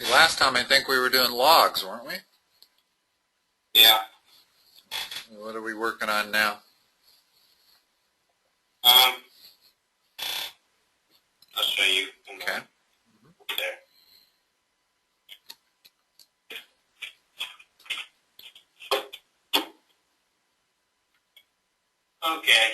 See, last time I think we were doing logs, weren't we? Yeah. What are we working on now? I'll show you. Okay. There. Okay.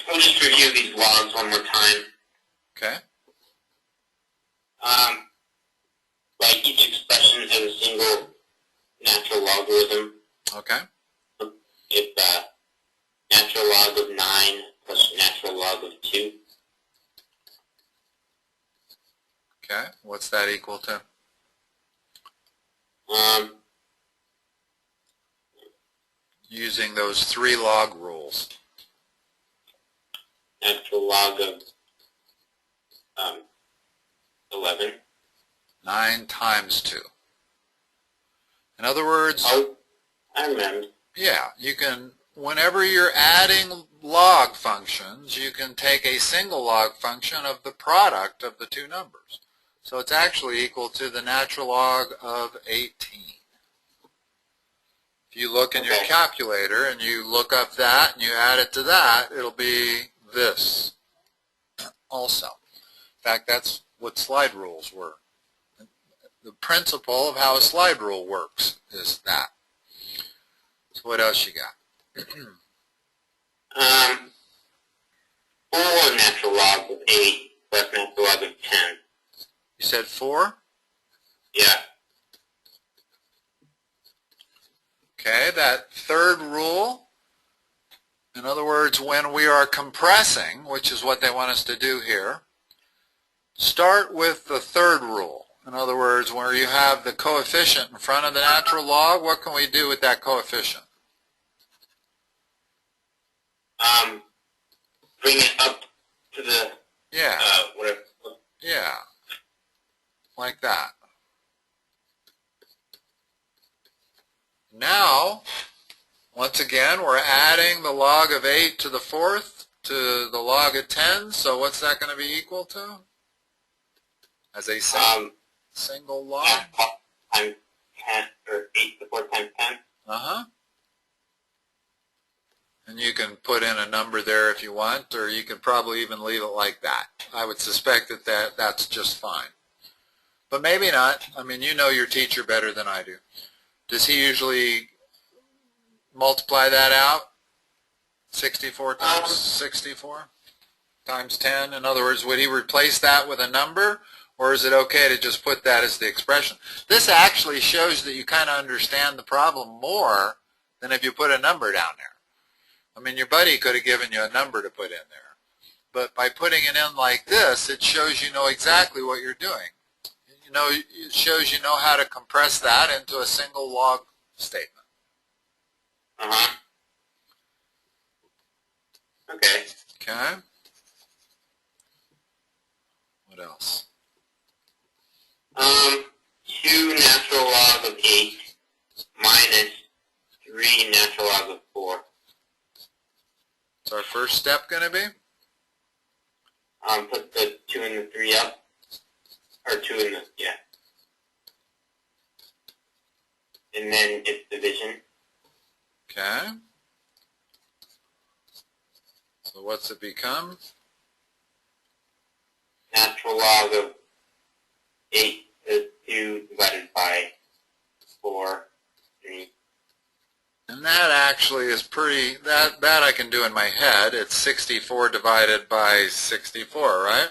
We'll just review these logs one more time. Okay. Like each expression has a single natural logarithm. Okay. It's natural log of 9 plus natural log of 2. Okay. What's that equal to? Using those 3 log rules. Natural log of 11. 9 times 2. In other words, Oh, I remember. yeah, you can, whenever you're adding log functions, you can take a single log function of the product of the 2 numbers. So it's actually equal to the natural log of 18. If you look in your calculator and you look up that and you add it to that, it'll be this also. In fact, that's what slide rules were. The principle of how a slide rule works is that. So what else you got? 4 natural logs of 8 plus natural log of 10. You said 4? Yeah. Okay, that third rule, in other words, when we are compressing, which is what they want us to do here, start with the third rule. In other words, where you have the coefficient in front of the natural log, what can we do with that coefficient? Bring it up to the, Yeah. whatever. Yeah. Like that. Now, once again, we're adding the log of 8 to the 4th to the log of 10. So what's that going to be equal to? As a single log? Times 10, or 8 to the 4th times 10. Uh-huh. And you can put in a number there if you want, or you can probably even leave it like that. I would suspect that that's just fine. But maybe not. I mean, you know your teacher better than I do. Does he usually multiply that out? 64 times 64 times 10? In other words, would he replace that with a number? Or is it okay to just put that as the expression? This actually shows that you kind of understand the problem more than if you put a number down there. I mean, your buddy could have given you a number to put in there. But by putting it in like this, it shows you know exactly what you're doing. You know, it shows you know how to compress that into a single log statement. Uh-huh. Okay. Okay. What else? 2 natural log of 8 minus 3 natural log of 4. What's our first step going to be? Put the 2 and the 3 up. Or 2 and the, yeah. And then it's division. Okay. So what's it become? Natural log of 8 is 2 divided by 4, 3. And that actually is pretty, that I can do in my head. It's 64 divided by 64, right?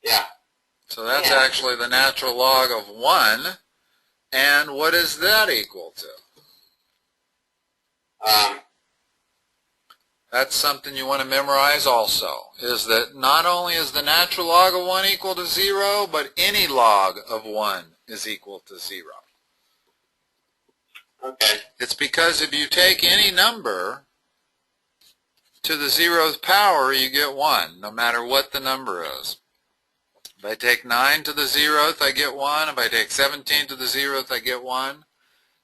Yeah. So that's actually the natural log of 1. And what is that equal to? That's something you want to memorize also, is that not only is the natural log of 1 equal to 0, but any log of 1 is equal to 0. Okay. It's because if you take any number to the 0th power, you get 1, no matter what the number is. If I take 9 to the 0th, I get 1. If I take 17 to the 0th, I get 1.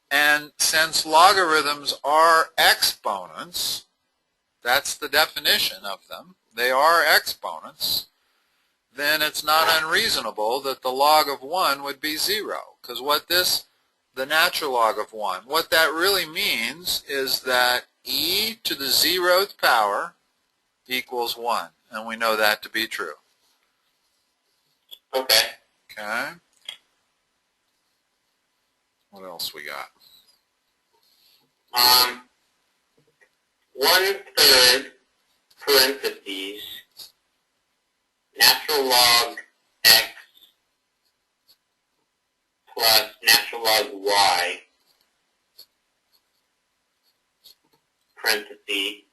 And since logarithms are exponents, that's the definition of them, they are exponents, then it's not unreasonable that the log of 1 would be 0. Because the natural log of 1, what that really means is that e to the 0th power equals 1. And we know that to be true. Okay. Okay. What else we got? 1/3 parentheses natural log x plus natural log y parentheses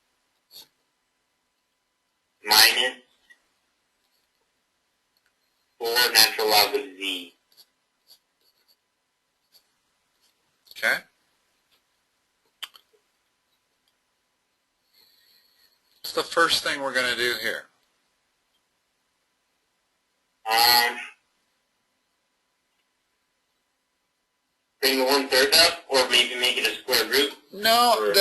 minus 4 natural log of z. Okay. What's the first thing we're going to do here? Bring the 1/3 up, or maybe make it a square root. No,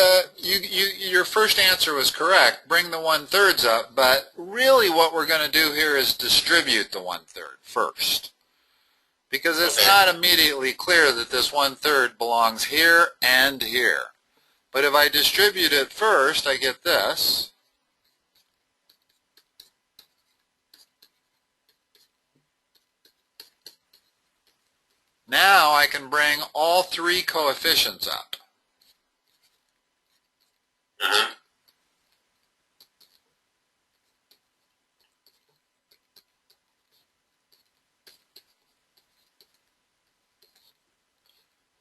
your first answer was correct. Bring the 1/3 up, but really what we're going to do here is distribute the 1/3 first. Because it's not immediately clear that this 1/3 belongs here and here. But if I distribute it first, I get this. Now I can bring all 3 coefficients up.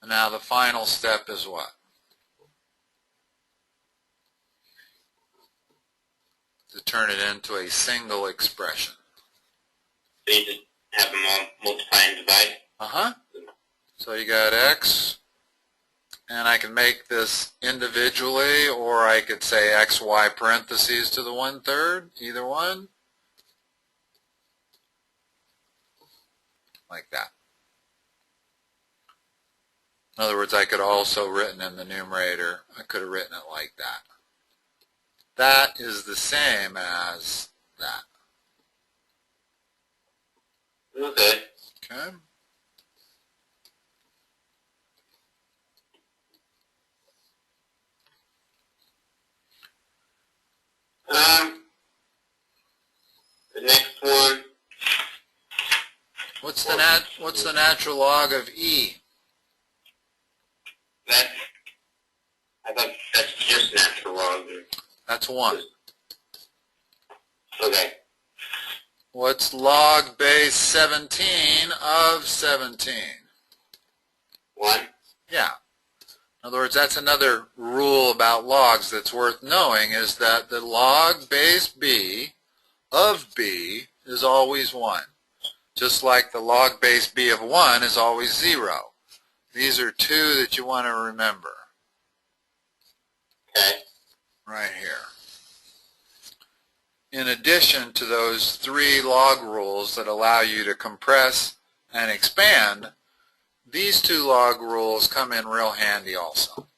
And now the final step is what? To turn it into a single expression. So you just have them all multiply and divide? Uh-huh. So you got x, and I can make this individually, or I could say xy parentheses to the 1/3, either one. Like that. In other words, I could also written in the numerator, I could have written it like that. That is the same as that. Okay. Okay. The next one. What's the natural log of e? I thought that's just natural log. That's 1. Okay. What's log base 17 of 17? 1. Yeah. In other words, that's another rule about logs that's worth knowing, is that the log base b of b is always 1. Just like the log base b of 1 is always 0. These are 2 that you want to remember. Okay. Right here. In addition to those 3 log rules that allow you to compress and expand, these 2 log rules come in real handy also.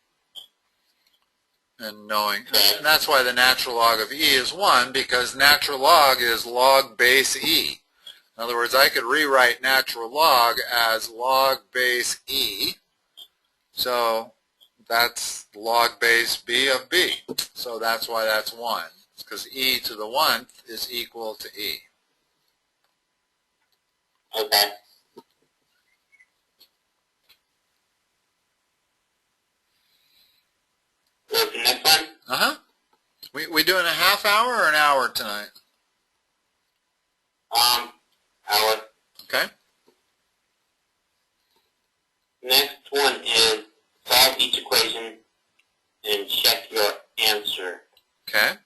And that's why the natural log of e is 1, because natural log is log base e. In other words, I could rewrite natural log as log base e. So that's log base b of b. So that's why that's 1. It's because e to the 1th is equal to e. Okay. What's the next one? Uh-huh. We doing a half hour or an hour tonight? Hour. Okay. Next one is solve each equation and check your answer. Okay.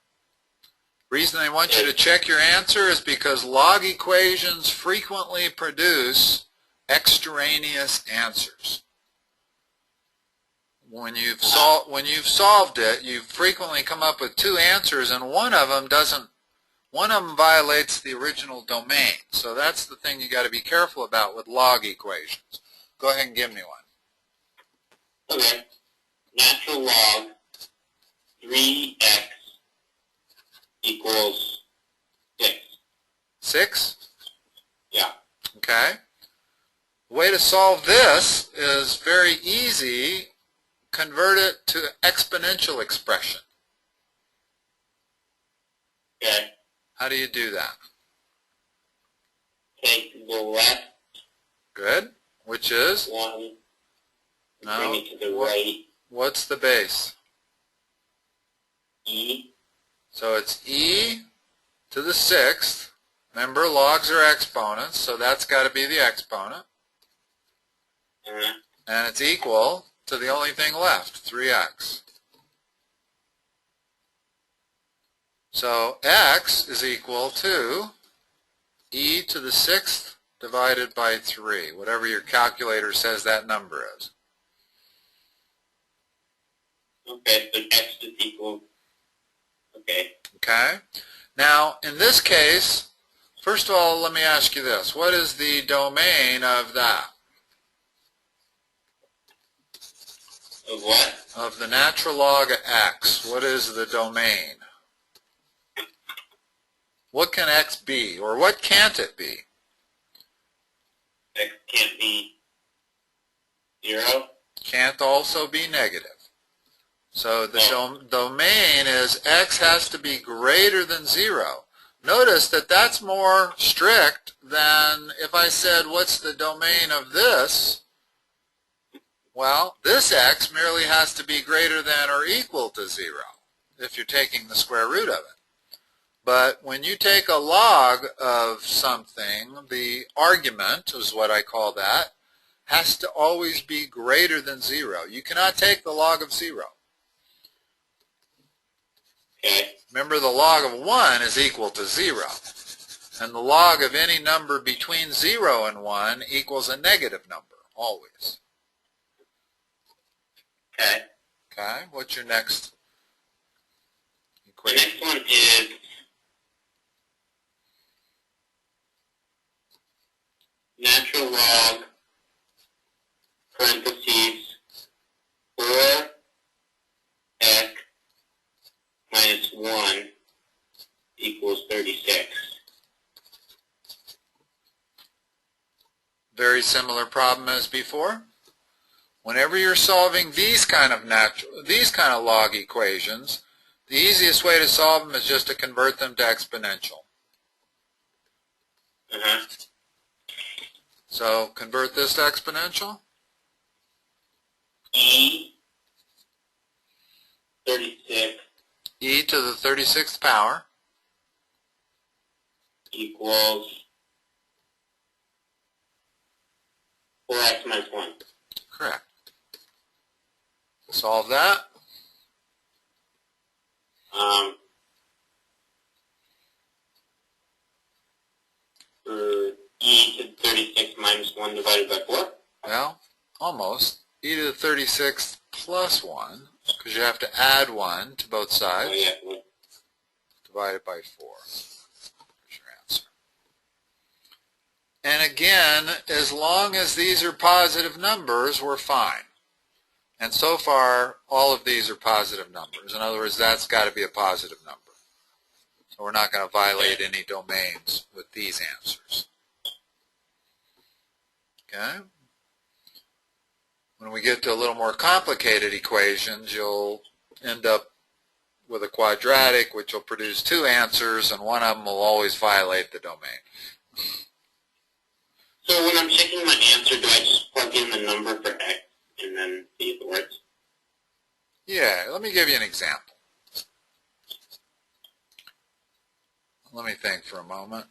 Reason I want you to check your answer is because log equations frequently produce extraneous answers. When you've solved it, you frequently come up with 2 answers, and one of them violates the original domain. So that's the thing you got to be careful about with log equations. Go ahead and give me one. Okay. Natural log 3x solve this is very easy. Convert it to exponential expression. Okay. How do you do that? Take the left Good. Which is? one, No. bring it to the right. What's the base? E. So it's e to the 6th. Remember, logs are exponents, so that's got to be the exponent. And it's equal to the only thing left, 3x. So x is equal to e to the 6th divided by 3, whatever your calculator says that number is. Okay, so x is equal. Okay. Okay? Now, in this case, first of all, let me ask you this. What is the domain of that? Of what? Of the natural log of x. What is the domain? What can x be, or what can't it be? X can't be 0. Can't also be negative. So the domain is x has to be greater than 0. Notice that that's more strict than if I said, what's the domain of this? Well, this x merely has to be greater than or equal to 0 if you're taking the square root of it. But when you take a log of something, the argument is what I call that, has to always be greater than 0. You cannot take the log of 0. Okay. Remember, the log of 1 is equal to 0. And the log of any number between 0 and 1 equals a negative number, always. Okay. Okay, what's your next The equation? next one is natural log, parentheses, 4x minus 1 equals 36. Very similar problem as before. Whenever you're solving these kind of log equations, the easiest way to solve them is just to convert them to exponential. So convert this to exponential. E 36 E to the 36th power equals 4x minus 1. Correct. Solve that. For e to the 36 minus 1 divided by 4. Well, almost. E to the 36th plus 1, because you have to add 1 to both sides. Oh, yeah. Divided by 4. There's your answer. And again, as long as these are positive numbers, we're fine. And so far, all of these are positive numbers. In other words, that's got to be a positive number. So we're not going to violate any domains with these answers. Okay? When we get to a little more complicated equations, you'll end up with a quadratic, which will produce 2 answers, and one of them will always violate the domain. So when I'm checking my answer, do I just plug in the number for x and then see if it works? Yeah, let me give you an example. Let me think for a moment.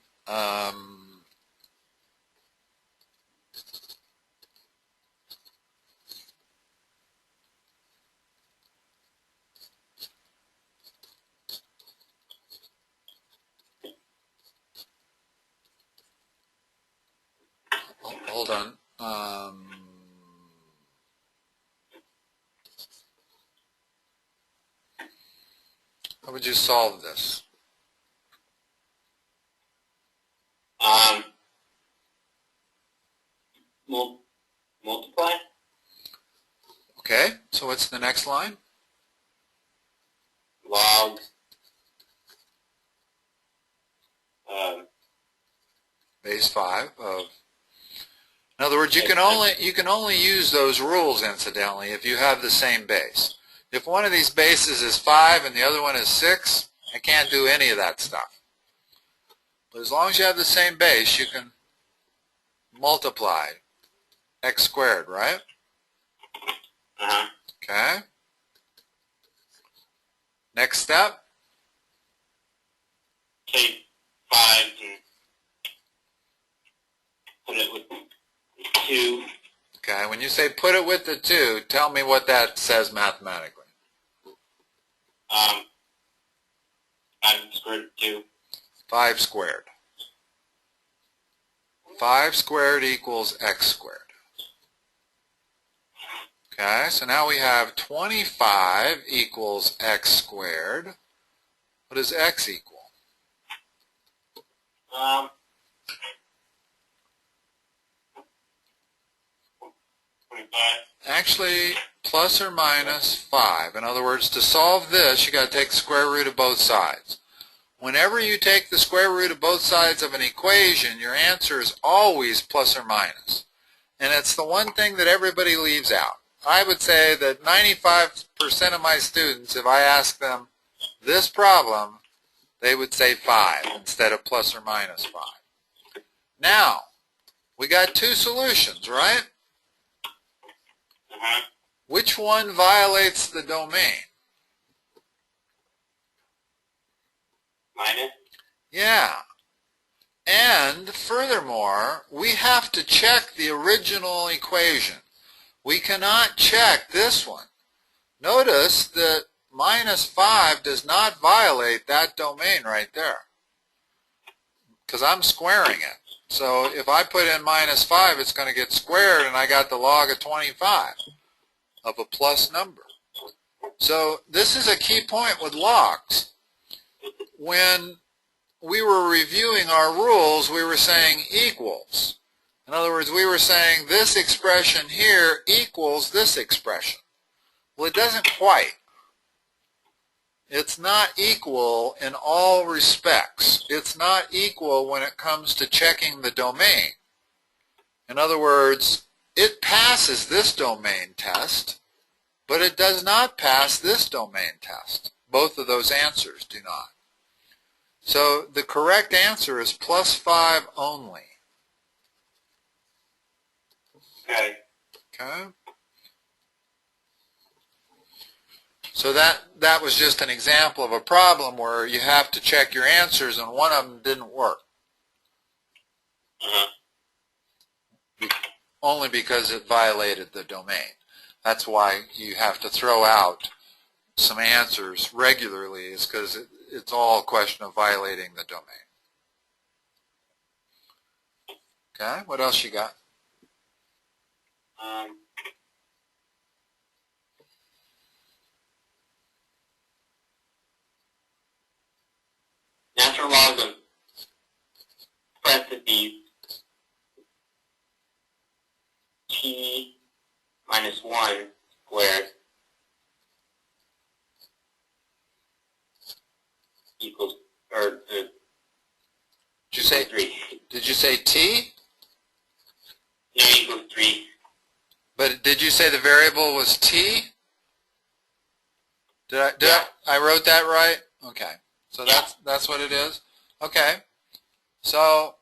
Hold on. How would you solve this? Multiply? Okay, so what's the next line? Log Base 5 of... In other words, you can only use those rules, incidentally, if you have the same base. If one of these bases is 5 and the other one is 6, I can't do any of that stuff. But as long as you have the same base, you can multiply x squared, right? Uh-huh. Okay. Next step. Take 5 and put it with 2. Okay, when you say put it with the 2, tell me what that says mathematically. 5 squared root of 2. 5 squared. 5 squared equals x squared. Okay, so now we have 25 equals x squared. What does x equal? 25. Actually, plus or minus 5. In other words, to solve this, you got to take the square root of both sides. Whenever you take the square root of both sides of an equation, your answer is always plus or minus. And it's the one thing that everybody leaves out. I would say that 95% of my students, if I ask them this problem, they would say 5 instead of plus or minus 5. Now, we got 2 solutions, right? Uh-huh. Which one violates the domain? Minus. Yeah. And furthermore, we have to check the original equation. We cannot check this one. Notice that minus 5 does not violate that domain right there, because I'm squaring it. So if I put in minus 5, it's going to get squared, and I got the log of 25 of a plus number. So this is a key point with logs. When we were reviewing our rules, we were saying equals. In other words, we were saying this expression here equals this expression. Well, it doesn't quite. It's not equal in all respects. It's not equal when it comes to checking the domain. In other words, it passes this domain test, but it does not pass this domain test. Both of those answers do not. So the correct answer is plus 5 only. Okay. Okay? So that was just an example of a problem where you have to check your answers and one of them didn't work. Uh-huh. Only because it violated the domain. That's why you have to throw out some answers regularly, is because it's all a question of violating the domain. Okay, what else you got? Natural log of parentheses t minus 1 squared equals, or Did you say 3. Did you say t? No, equals 3. But did you say the variable was t? I wrote that right? Okay. So that's what it is? Okay. So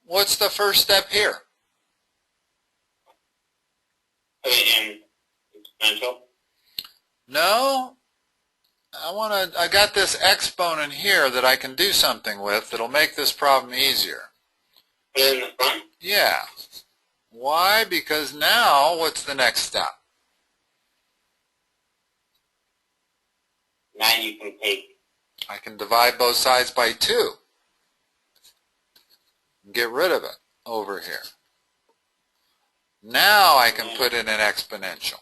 what's the first step here? Put it in exponential. No. I got this exponent here that I can do something with that'll make this problem easier. Put it in the front. Yeah. Why? Because now what's the next step? Now you can take. I can divide both sides by 2. Get rid of it over here. Now I can put in an exponential.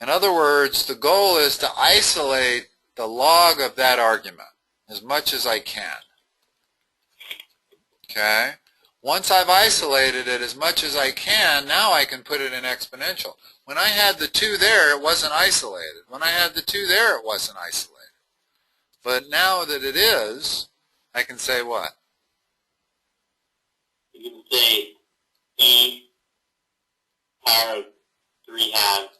In other words, the goal is to isolate the log of that argument as much as I can. Okay? Once I've isolated it as much as I can, now I can put it in exponential. When I had the 2 there, it wasn't isolated. When I had the 2 there, it wasn't isolated. But now that it is, I can say what? You can say e power of 3 halves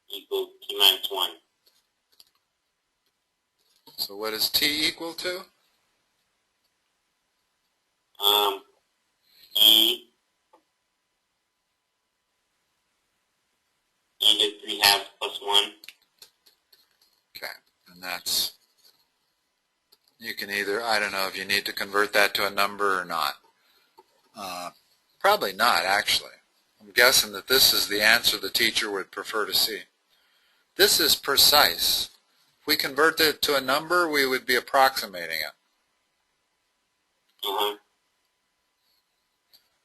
equals t minus 1. So what is t equal to? E to 3 halves plus 1. Okay, and that's, you can either, I don't know if you need to convert that to a number or not. Probably not, actually. I'm guessing that this is the answer the teacher would prefer to see. This is precise. If we convert it to a number, we would be approximating it.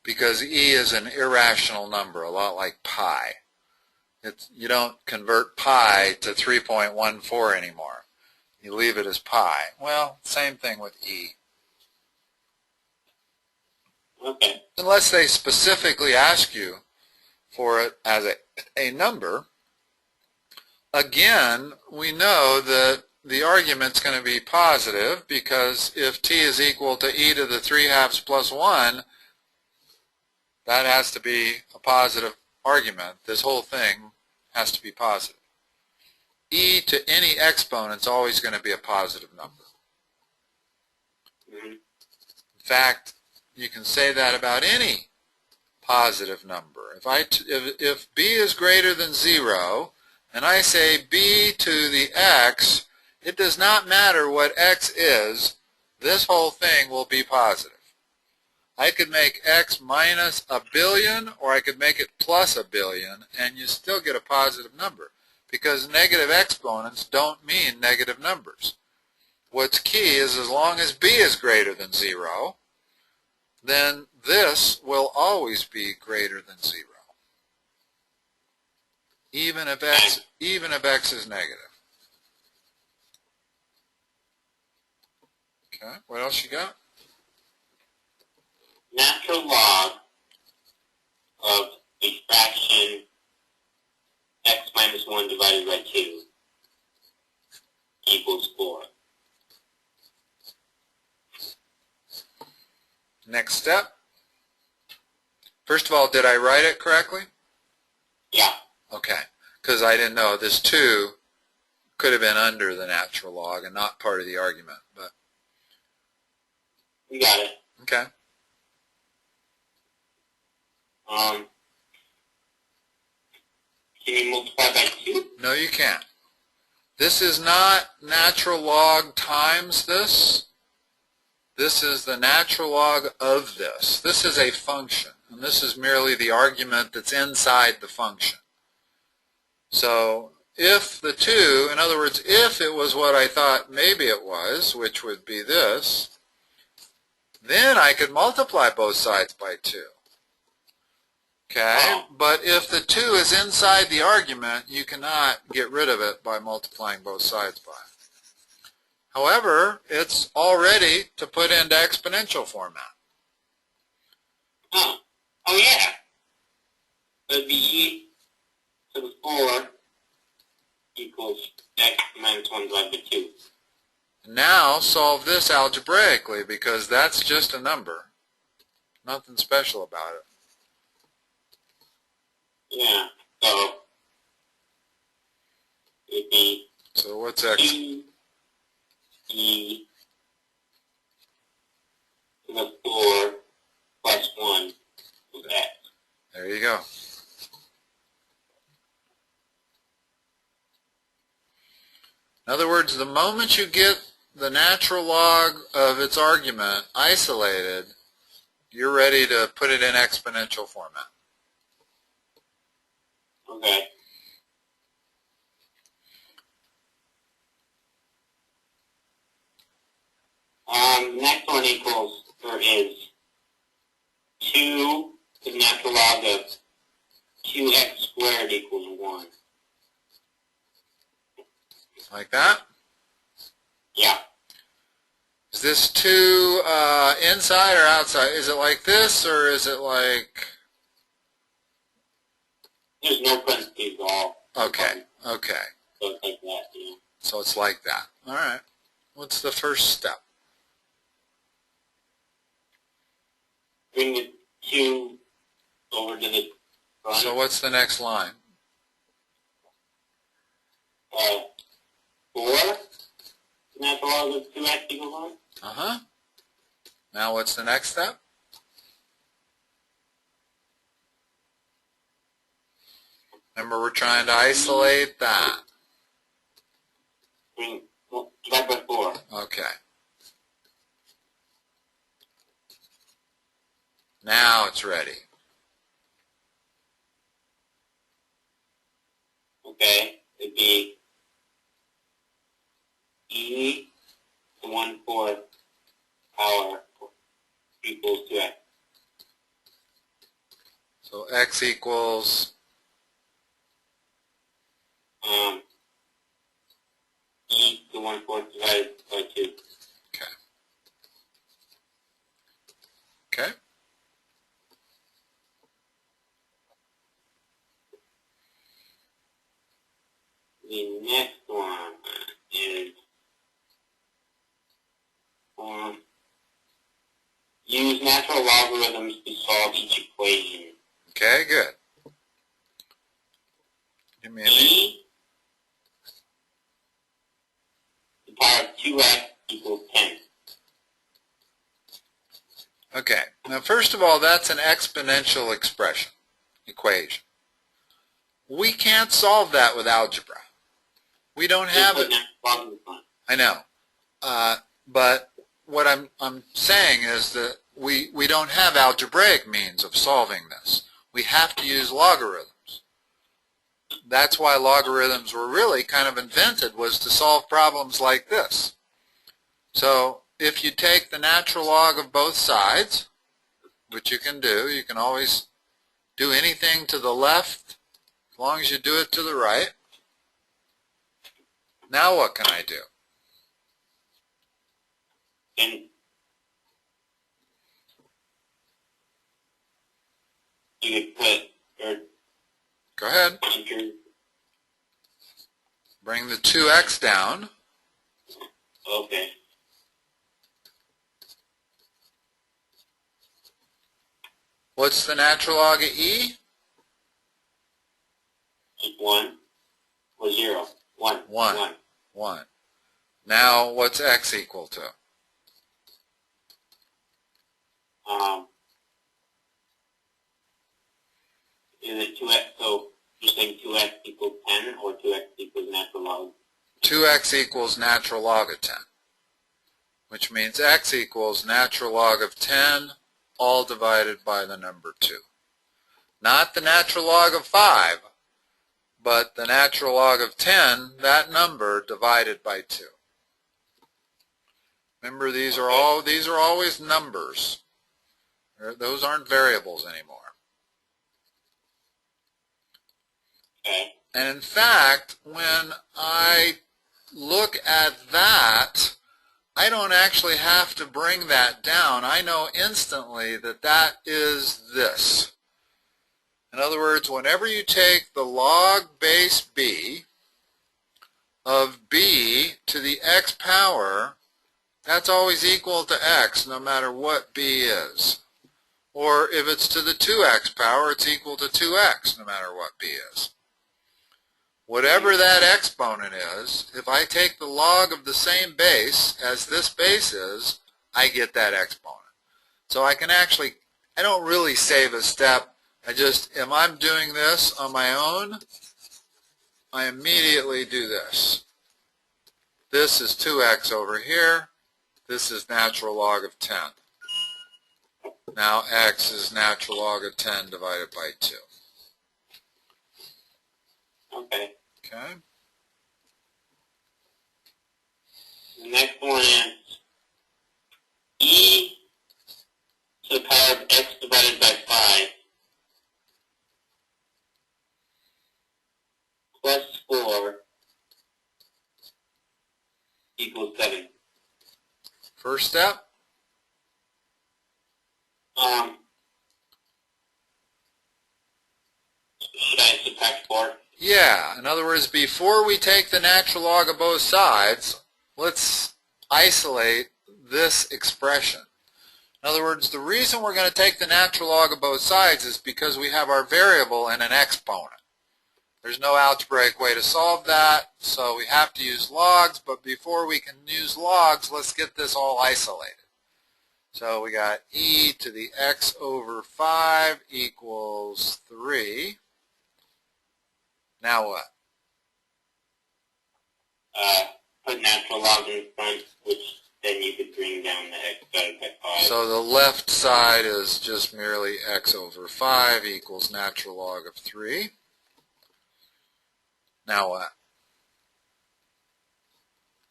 Because e is an irrational number, a lot like pi. You don't convert pi to 3.14 anymore. You leave it as pi. Well, same thing with e. Okay. Unless they specifically ask you for it as a number, again, we know that the argument's going to be positive, because if t is equal to e to the 3 halves plus 1, that has to be a positive argument. This whole thing has to be positive. E to any exponent's always going to be a positive number. In fact, you can say that about any positive number. If b is greater than 0, and I say b to the x, it does not matter what x is, this whole thing will be positive. I could make x minus a billion, or I could make it plus a billion, and you still get a positive number, because negative exponents don't mean negative numbers. What's key is, as long as b is greater than 0, then this will always be greater than 0, even if x is negative. Okay, what else you got? Natural log of a fraction x minus 1 divided by 2 equals 4. Next step. First of all, did I write it correctly? Yeah. Okay, because I didn't know. This 2 could have been under the natural log and not part of the argument. But You got it. okay. Can you multiply by 2? No, you can't. This is not natural log times this. This is the natural log of this. This is a function, and this is merely the argument that's inside the function. So if the 2, in other words, if it was what I thought maybe it was, which would be this, then I could multiply both sides by 2. Okay, but if the 2 is inside the argument, you cannot get rid of it by multiplying both sides by. However, it's all ready to put into exponential format. Oh yeah. It would be e to the 4 equals x minus 1 divided by 2. Now solve this algebraically, because that's just a number. Nothing special about it. Yeah, so it would be So what's x? 2e to the 4 plus 1 is x. There you go. In other words, the moment you get the natural log of its argument isolated, you're ready to put it in exponential format. Okay. Next one equals, or is 2 to the natural log of 2x squared equals 1. Like that? Yeah. Is this 2 inside or outside? Is it like this, or is it like... There's no parentheses at all. Okay, okay. So it's like that, you know. So it's like that. All right. What's the first step? bring the 2 over to the front. So what's the next line? 4. Natural log of 2x equals 1. Uh-huh. Now what's the next step? Remember, we're trying to isolate that. Divide by 4. Okay. Now it's ready. Okay, it'd be e to 1/4 power equals 2x. So x equals, E to 1/4 divided by 2. okay. Okay. The next one is use natural logarithms to solve each equation. Okay, good. Give me a minute. E to the power of 2x equals 10. Okay. Now, first of all, that's an exponential equation. We can't solve that with algebra. We don't have it. I know. But what I'm saying is that we don't have algebraic means of solving this. We have to use logarithms. That's why logarithms were really kind of invented, was to solve problems like this. So if you take the natural log of both sides, which you can do, you can always do anything to the left as long as you do it to the right. Now what can I do? And you could put, Go ahead. Bring the 2x down. Okay. What's the natural log of e? 1 or 0. 1. 1. 1. Now what's x equal to? Is it 2x? So you're saying 2x equals 10 or 2x equals natural log? 2x equals natural log of 10, which means x equals natural log of 10 all divided by the number 2. Not the natural log of 5, but the natural log of 10, that number divided by 2. Remember, these are always numbers. Those aren't variables anymore. Okay. And in fact, when I look at that, I don't actually have to bring that down. I know instantly that that is this. In other words, whenever you take the log base b of b to the x power, that's always equal to x no matter what b is. Or if it's to the 2x power, it's equal to 2x no matter what b is. Whatever that exponent is, if I take the log of the same base as this base is, I get that exponent. So I can actually, I don't really save a step. I just, if I'm doing this on my own, I immediately do this. This is 2x over here. This is natural log of 10. Now x is natural log of 10 divided by 2. Okay. Okay. The next one is e to the power of x divided by 5 plus 4 equals 7. First step? Should I subtract 4? Yeah, in other words, before we take the natural log of both sides, let's isolate this expression. In other words, the reason we're going to take the natural log of both sides is because we have our variable in an exponent. There's no algebraic way to solve that, so we have to use logs, but before we can use logs, let's get this all isolated. So we got e to the x over 5 equals 3. Now what? Put natural log in front, which then you could bring down the x divided by 5. So the left side is just merely x over 5 equals natural log of 3. Now what?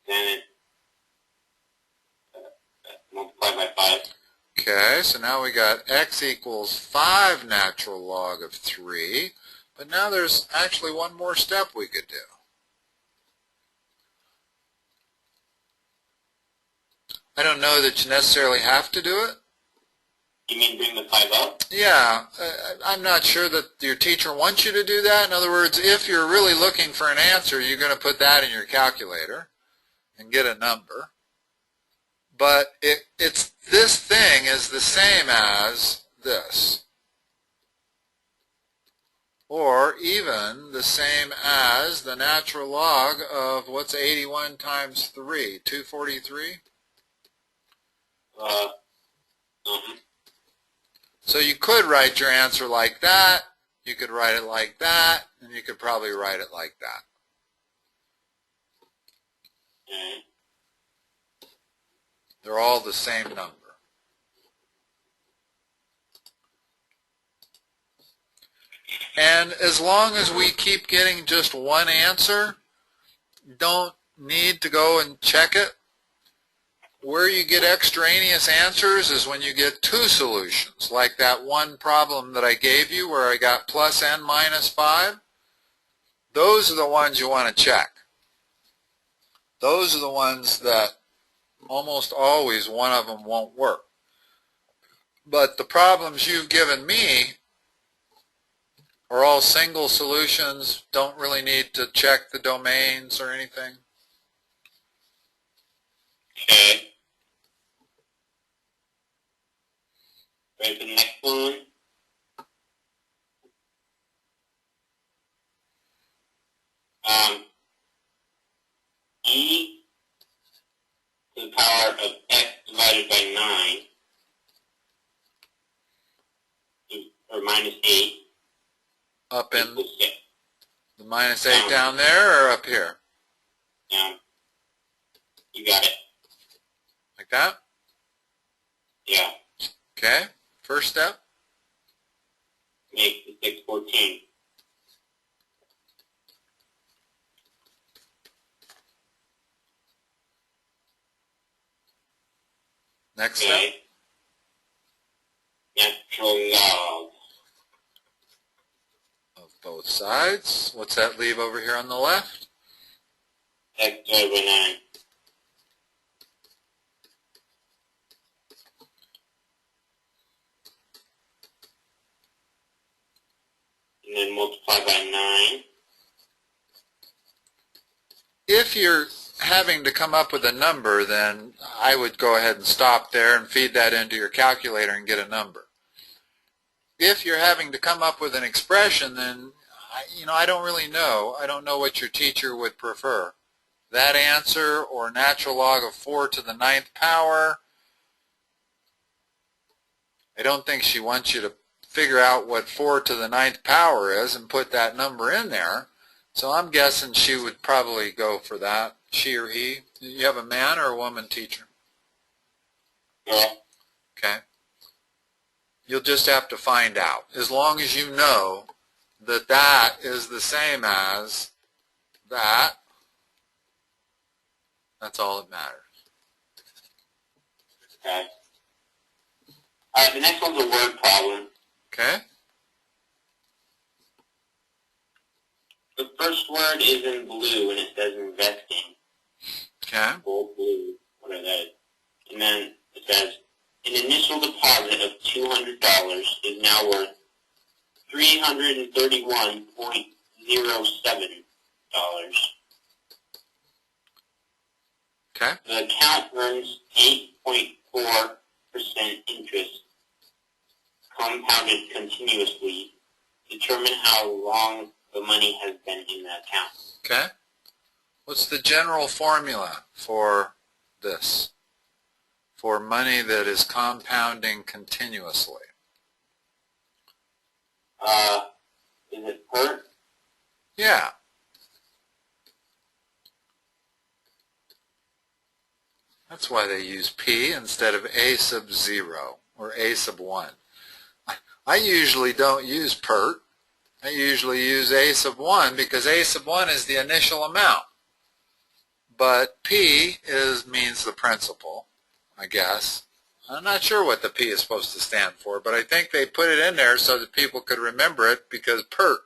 Then multiply by 5. Okay, so now we got x equals 5 natural log of 3. But now there's actually one more step we could do. I don't know that you necessarily have to do it. You mean bring the 5 up? Yeah, I'm not sure that your teacher wants you to do that. In other words, if you're really looking for an answer, you're going to put that in your calculator and get a number. But this thing is the same as this. Or even the same as the natural log of, what's 81 times 3? 243? So you could write your answer like that, you could write it like that, and you could probably write it like that. Okay. They're all the same number. And as long as we keep getting just one answer, don't need to go and check it. Where you get extraneous answers is when you get two solutions, like that one problem that I gave you where I got plus n minus 5. Those are the ones you want to check. Those are the ones that almost always one of them won't work. But the problems you've given me are all single solutions, don't really need to check the domains or anything. Okay. Ready for the next one? E to the power of x divided by 9, or minus 8, Up in equals 6. the minus 8 down there or up here? Down. You got it. Like that? Yeah. Okay. First step. Make the 614. Next step. Okay. Natural log. Of both sides. What's that leave over here on the left? X divided by 9. And then multiply by 9. If you're having to come up with a number, then I would go ahead and stop there and feed that into your calculator and get a number. If you're having to come up with an expression, then I don't really know. I don't know what your teacher would prefer. That answer or natural log of 4 to the 9th power. I don't think she wants you to figure out what 4 to the 9th power is and put that number in there. So I'm guessing she would probably go for that, she or he. You have a man or a woman teacher? Yeah. Okay. You'll just have to find out. As long as you know that that is the same as that, that's all that matters. Okay. Alright, the next one's a word problem. Okay? The first word is in blue and it says investing. Okay. Bold blue, whatever that is. And then it says, an initial deposit of $200 is now worth $331.07. Okay. The account earns 8.4 interest compounded continuously. Determine how long the money has been in the account. Okay. What's the general formula for this? For money that is compounding continuously? Is it per? Yeah. That's why they use P instead of A sub 0 or A sub 1. I usually don't use PERT. I usually use A sub 1 because A sub 1 is the initial amount. But P means the principal, I guess. I'm not sure what the P is supposed to stand for, but I think they put it in there so that people could remember it because PERT.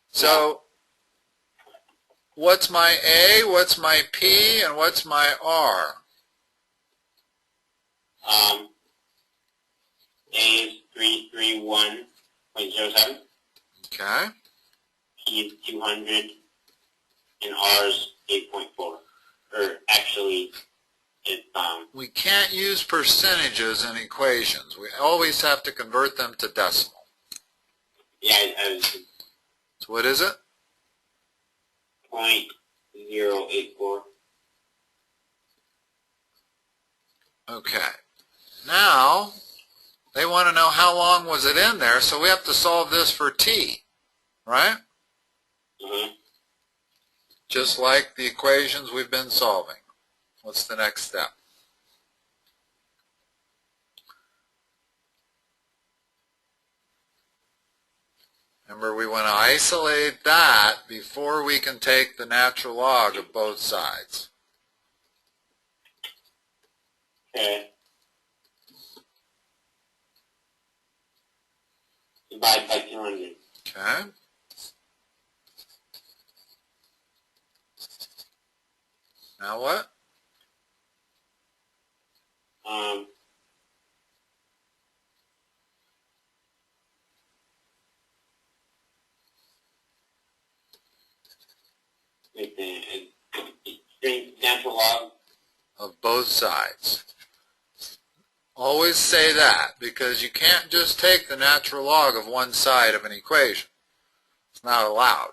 So, what's my A, what's my P, and what's my R? A is 331.07. Okay. P is 200, and R is 8.4. Or actually, it's We can't use percentages in equations. We always have to convert them to decimal. yeah, So what is it? 0.084. Okay. Now, they want to know how long was it in there, so we have to solve this for t, right? Just like the equations we've been solving. What's the next step? Remember, we want to isolate that before we can take the natural log of both sides. Okay. Divide by 200. Okay. Now what? Natural log Of both sides. Always say that, because you can't just take the natural log of one side of an equation. It's not allowed.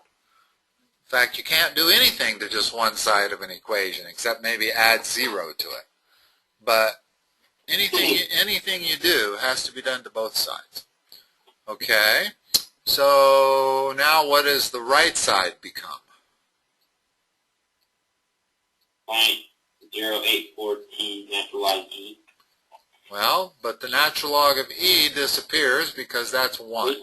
In fact, you can't do anything to just one side of an equation, except maybe add 0 to it. But anything you do has to be done to both sides. Okay? So now what does the right side become? 0.084t natural log e. Well, but the natural log of e disappears because that's 1.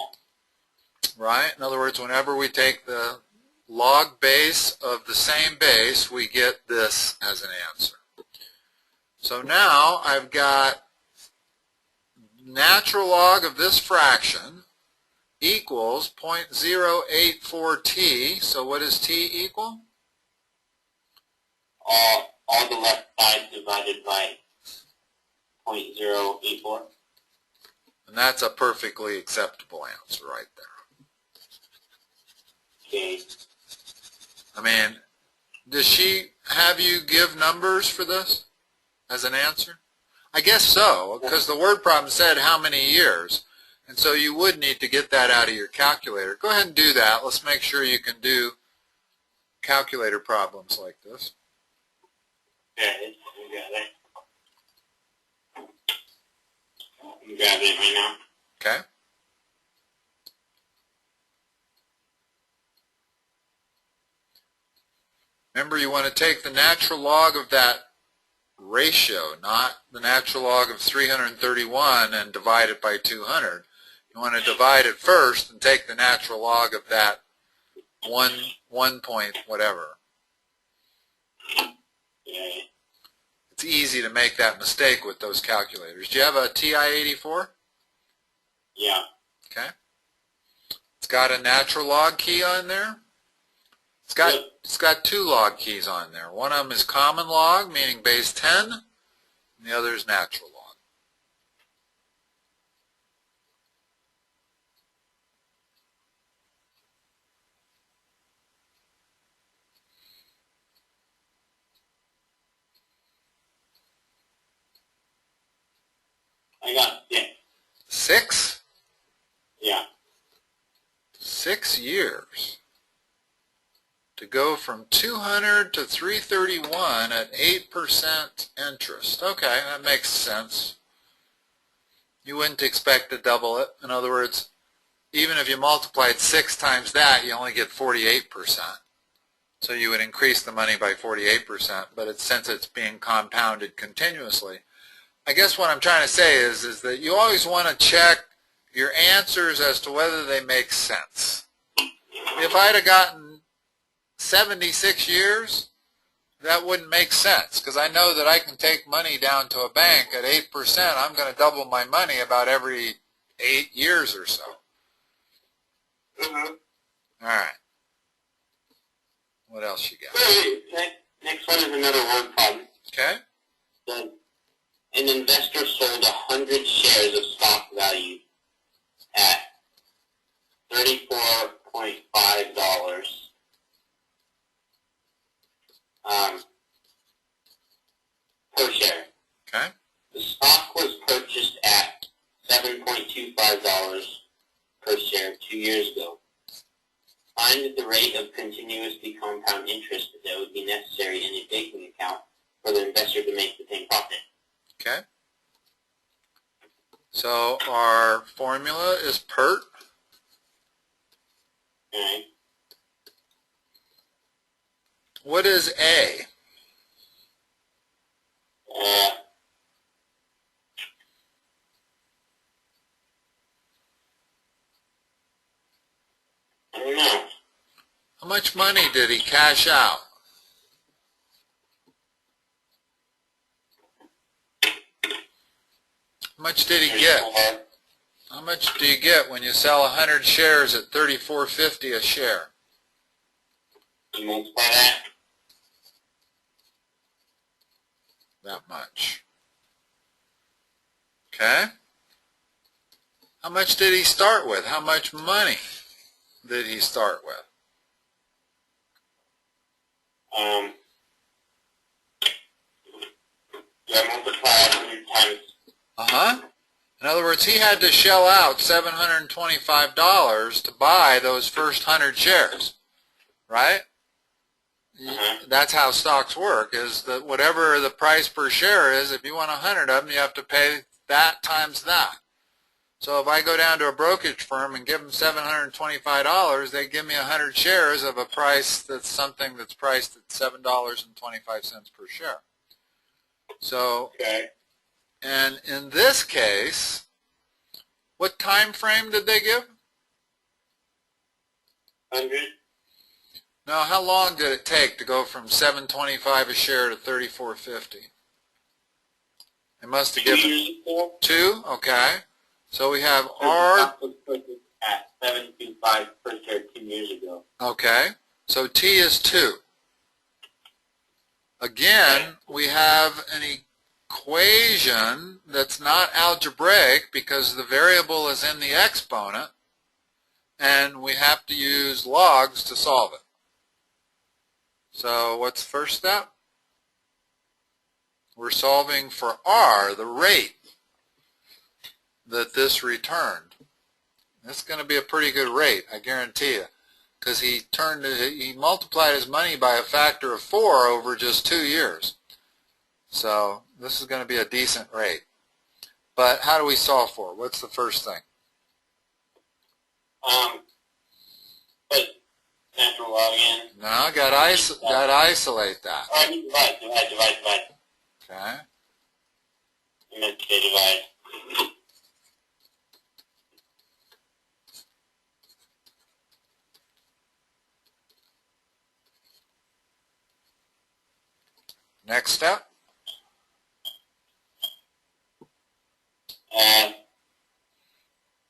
Right? In other words, whenever we take the log base of the same base, we get this as an answer. So now I've got natural log of this fraction equals 0.084t. So what does t equal? All the left side divided by 0.084. And that's a perfectly acceptable answer right there. Okay. I mean, does she have you give numbers for this as an answer? I guess so, because the word problem said how many years. And so you would need to get that out of your calculator. Go ahead and do that. Let's make sure you can do calculator problems like this. Okay, we got it. I'm grabbing it right now. Okay? Remember, you want to take the natural log of that ratio, not the natural log of 331 and divide it by 200. You want to divide it first and take the natural log of that 1 point whatever. Okay. It's easy to make that mistake with those calculators. Do you have a TI-84? Yeah. Okay. It's got a natural log key on there. It's got 2 log keys on there. One of them is common log, meaning base 10, and the other is natural log. I got 6. 6? Yeah. 6 years. To go from 200 to 331 at 8% interest. Okay, that makes sense. You wouldn't expect to double it. In other words, even if you multiplied 6 times that, you only get 48%. So you would increase the money by 48%, but since it's being compounded continuously. I guess what I'm trying to say is that you always want to check your answers as to whether they make sense. If I'd have gotten 76 years, that wouldn't make sense, because I know that I can take money down to a bank at 8%. I'm going to double my money about every 8 years or so. Mm-hmm. All right. What else you got? Next one is another word problem. Okay. So, an investor sold 100 shares of stock value at $34.5 per share. Okay. The stock was purchased at $7.25 per share 2 years ago. Find the rate of continuously compound interest that would be necessary in a taking account for the investor to make the same profit. Okay. So our formula is PERT. Alright. What is A? I don't know. How much money did he cash out? How much did he get? How much do you get when you sell 100 shares at $34.50 a share? You multiply that? That much. Okay. How much did he start with? How much money did he start with? Do I multiply 100 times? Uh-huh. In other words, he had to shell out $725 to buy those first 100 shares, right? That's how stocks work, is that whatever the price per share is, if you want 100 of them, you have to pay that times that. So if I go down to a brokerage firm and give them $725, they give me 100 shares of a price that's something that's priced at $7.25 per share. So, Okay. and in this case, what time frame did they give? 100? Now, how long did it take to go from $7.25 a share to $34.50? They must have given 2. Okay. So we have R. Stock was purchased at $7.25 per share 2 years ago. Okay. So T is 2. Again, we have an equation that's not algebraic because the variable is in the exponent, and we have to use logs to solve it. So what's the first step? We're solving for R, the rate that this returned. That's going to be a pretty good rate, I guarantee you, because he multiplied his money by a factor of 4 over just 2 years. So this is going to be a decent rate. But how do we solve for it? What's the first thing? Put natural log in. No, got to isolate that. Oh, I need divide. Okay. I meant to say divide. Next step.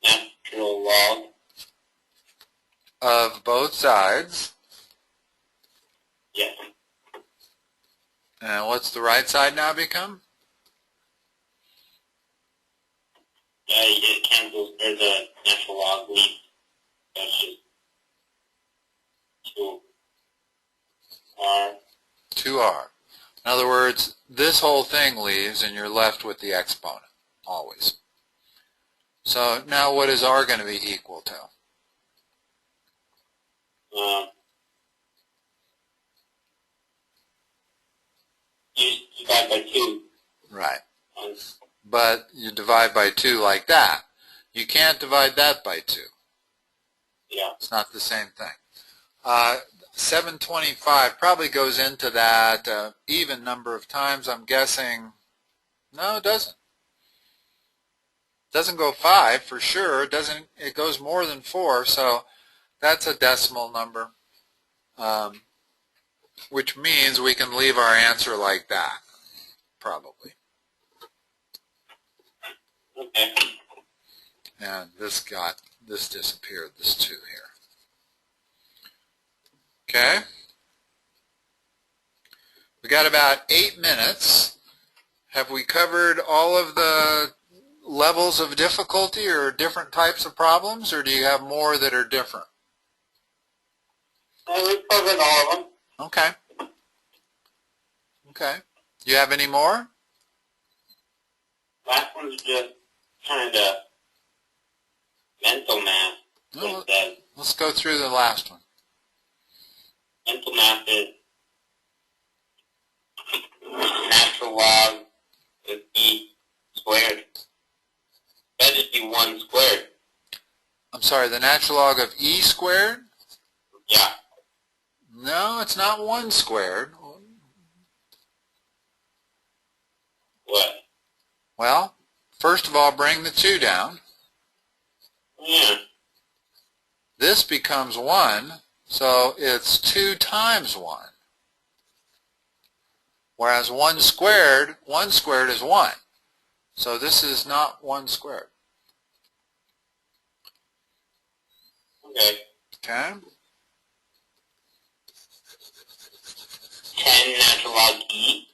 Natural log Of both sides. Yes. And what's the right side now become? It cancels. There's a natural log leaf. That's just 2R. 2R. In other words, this whole thing leaves and you're left with the exponent, always. So now what is R going to be equal to? You divide by 2. Right. But you divide by 2 like that. You can't divide that by 2. Yeah. It's not the same thing. 725 probably goes into that even number of times. I'm guessing, no, it doesn't. It doesn't go 5 for sure. It goes more than 4, so that's a decimal number, which means we can leave our answer like that, probably. Okay. And this disappeared, this 2 here. Okay? We got about 8 minutes. Have we covered all of the levels of difficulty or different types of problems, or do you have more that are different? We've covered all of them. Okay. Okay. Do you have any more? Last one's just kind of mental math. No, let's go through the last one. Mental math is natural log of e squared. That just be 1 squared. I'm sorry, the natural log of e squared? Yeah. No, it's not 1 squared. What? Well, first of all, bring the 2 down. Yeah. This becomes 1, so it's 2 times 1. Whereas 1 squared is 1. So this is not 1 squared. Okay. Okay? 10 natural log e.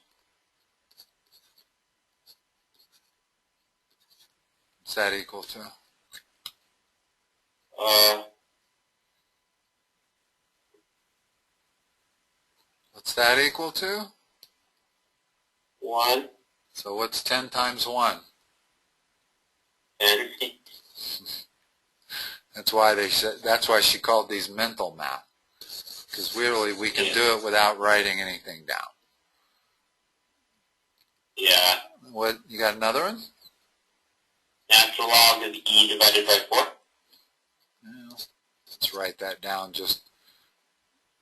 What's that equal to? What's that equal to? 1. So what's 10 times 1? 10. That's why she called these mental math. Because really we can do it without writing anything down. Yeah. What, you got another one? Natural log of e divided by 4. Well, let's write that down just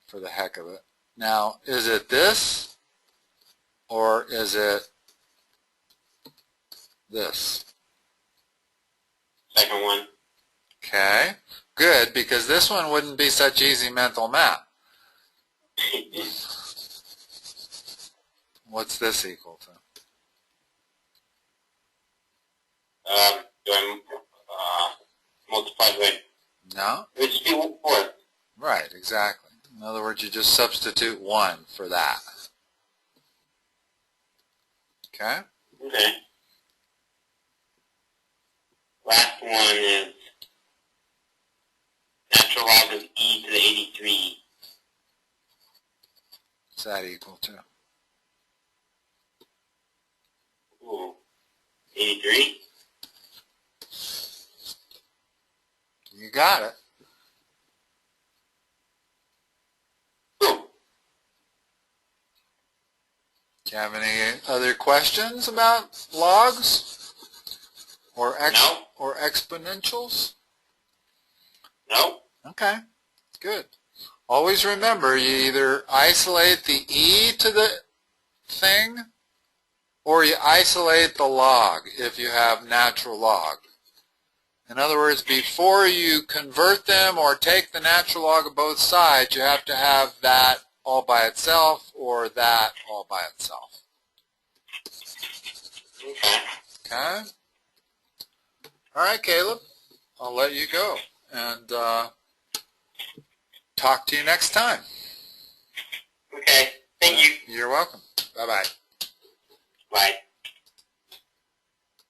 for the heck of it. Now, is it this or is it this? Second one. Okay, good, because this one wouldn't be such easy mental math. What's this equal to? Do I multiply by? No? It would just be 4. Right, exactly. In other words, you just substitute 1 for that. Okay? Okay. Last one is natural log of e to the 83. What's that equal to? Ooh. 83? You got it. Ooh. Do you have any other questions about logs or No. or exponentials? No? Okay, good. Always remember, you either isolate the e to the thing or you isolate the log if you have natural log. In other words, before you convert them or take the natural log of both sides, you have to have that all by itself or that all by itself. Okay. Okay? All right, Caleb. I'll let you go and talk to you next time. Okay. Thank you. You're welcome. Bye-bye. Bye.